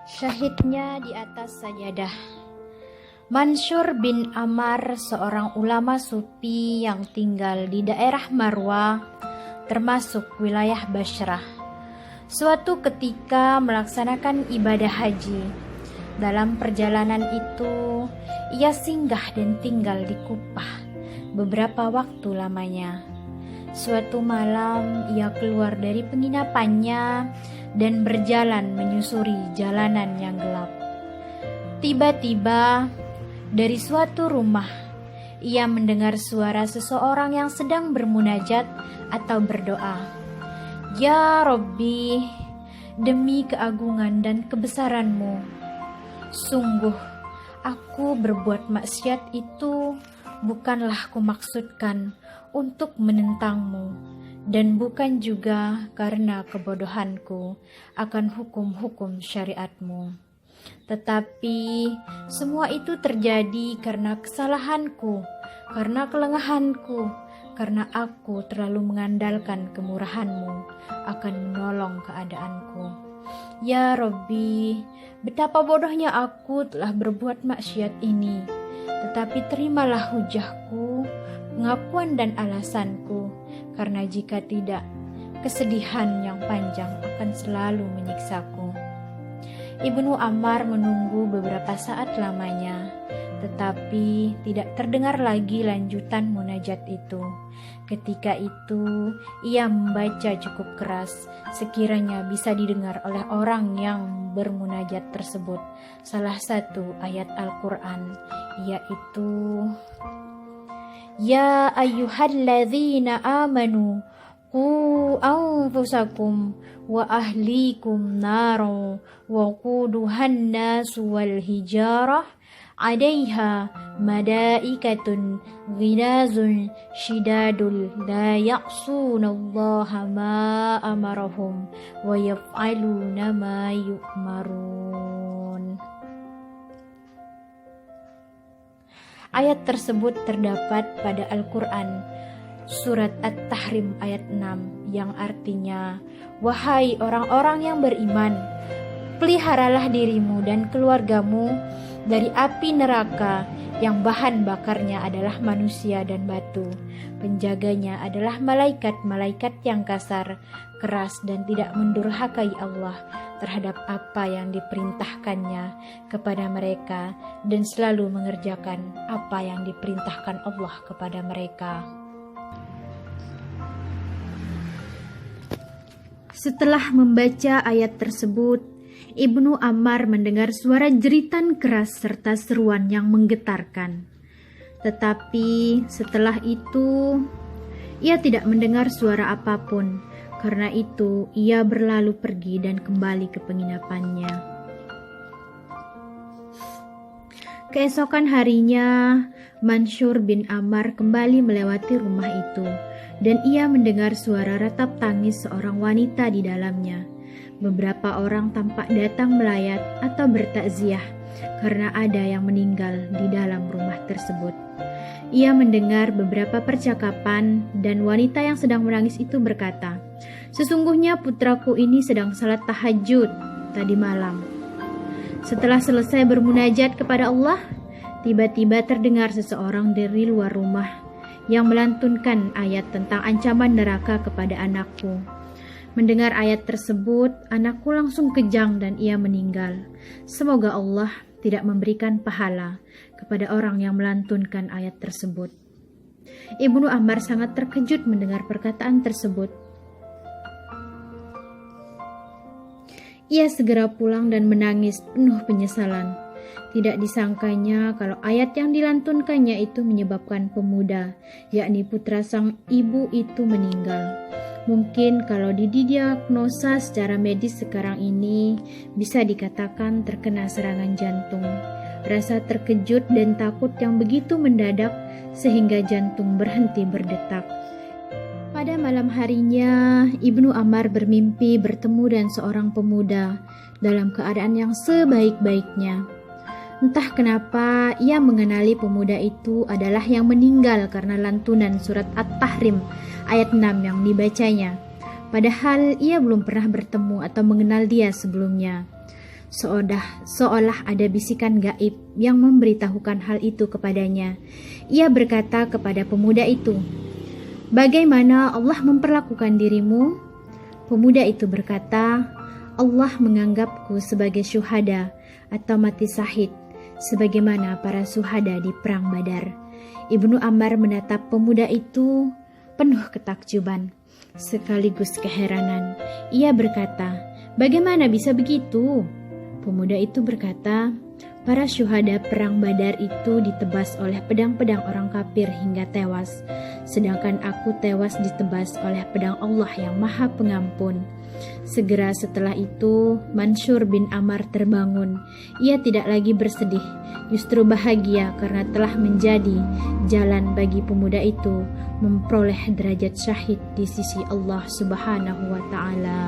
Syahidnya di atas sajadah. Mansur bin Ammar, seorang ulama sufi yang tinggal di daerah Marwa, termasuk wilayah Bashrah. Suatu ketika melaksanakan ibadah haji. Dalam perjalanan itu, ia singgah dan tinggal di Kupah beberapa waktu lamanya. Suatu malam, ia keluar dari penginapannya dan berjalan menyusuri jalanan yang gelap. Tiba-tiba, dari suatu rumah, ia mendengar suara seseorang yang sedang bermunajat atau berdoa. Ya Robbi, demi keagungan dan kebesaran-Mu, sungguh aku berbuat maksiat itu bukanlah kumaksudkan untuk menentang-Mu, dan bukan juga karena kebodohanku akan hukum-hukum syariat-Mu. Tetapi semua itu terjadi karena kesalahanku, karena kelengahanku, karena aku terlalu mengandalkan kemurahan-Mu akan menolong keadaanku. Ya Robbi, betapa bodohnya aku telah berbuat maksiat ini, tetapi terimalah hujahku, pengakuan dan alasanku, karena jika tidak, kesedihan yang panjang akan selalu menyiksaku. Ibnu Ammar menunggu beberapa saat lamanya, tetapi tidak terdengar lagi lanjutan munajat itu. Ketika itu, ia membaca cukup keras, sekiranya bisa didengar oleh orang yang bermunajat tersebut salah satu ayat Al-Quran, yaitu Ya ayyuhalladzina amanu qu anfusakum wa ahlikum naran wa quduhan nasu wal hijarah 'alaiha malaikatun ghilazun shidadul la ya'sunallaha ma amarahum wa yaf'aluna ma yu'marun. Ayat tersebut terdapat pada Al-Quran, surat At-Tahrim ayat 6, yang artinya, wahai orang-orang yang beriman, peliharalah dirimu dan keluargamu dari api neraka yang bahan bakarnya adalah manusia dan batu. Penjaganya adalah malaikat-malaikat yang kasar, keras dan tidak mendurhakai Allah terhadap apa yang diperintahkannya kepada mereka dan selalu mengerjakan apa yang diperintahkan Allah kepada mereka. Setelah membaca ayat tersebut, Ibnu Ammar mendengar suara jeritan keras serta seruan yang menggetarkan. Tetapi setelah itu, ia tidak mendengar suara apapun. Karena itu, ia berlalu pergi dan kembali ke penginapannya. Keesokan harinya, Mansur bin Ammar kembali melewati rumah itu, dan ia mendengar suara ratap tangis seorang wanita di dalamnya. Beberapa orang tampak datang melayat atau bertakziah karena ada yang meninggal di dalam rumah tersebut. Ia mendengar beberapa percakapan dan wanita yang sedang menangis itu berkata, "Sesungguhnya putraku ini sedang salat tahajud tadi malam." Setelah selesai bermunajat kepada Allah, tiba-tiba terdengar seseorang dari luar rumah yang melantunkan ayat tentang ancaman neraka kepada anakku. Mendengar ayat tersebut, anakku langsung kejang dan ia meninggal. Semoga Allah tidak memberikan pahala kepada orang yang melantunkan ayat tersebut. Ibnu Ammar sangat terkejut mendengar perkataan tersebut. Ia segera pulang dan menangis penuh penyesalan. Tidak disangkanya kalau ayat yang dilantunkannya itu menyebabkan pemuda, yakni putra sang ibu itu meninggal. Mungkin kalau didiagnosa secara medis sekarang ini bisa dikatakan terkena serangan jantung. Rasa terkejut dan takut yang begitu mendadak sehingga jantung berhenti berdetak. Pada malam harinya, Ibnu Ammar bermimpi bertemu dengan seorang pemuda dalam keadaan yang sebaik-baiknya. Entah kenapa ia mengenali pemuda itu adalah yang meninggal karena lantunan surat At-Tahrim ayat 6 yang dibacanya. Padahal ia belum pernah bertemu atau mengenal dia sebelumnya. seolah ada bisikan gaib yang memberitahukan hal itu kepadanya. Ia berkata kepada pemuda itu, "Bagaimana Allah memperlakukan dirimu?" Pemuda itu berkata, "Allah menganggapku sebagai syuhada atau mati syahid, sebagaimana para syuhada di perang Badar." Ibnu Ammar menatap pemuda itu penuh ketakjuban sekaligus keheranan. Ia berkata, "Bagaimana bisa begitu?" Pemuda itu berkata, "Para syuhada perang Badar itu ditebas oleh pedang-pedang orang kafir hingga tewas, sedangkan aku tewas ditebas oleh pedang Allah yang Maha Pengampun." Segera setelah itu, Mansyur bin Ammar terbangun. Ia tidak lagi bersedih, justru bahagia karena telah menjadi jalan bagi pemuda itu memperoleh derajat syahid di sisi Allah Subhanahu wa Ta'ala.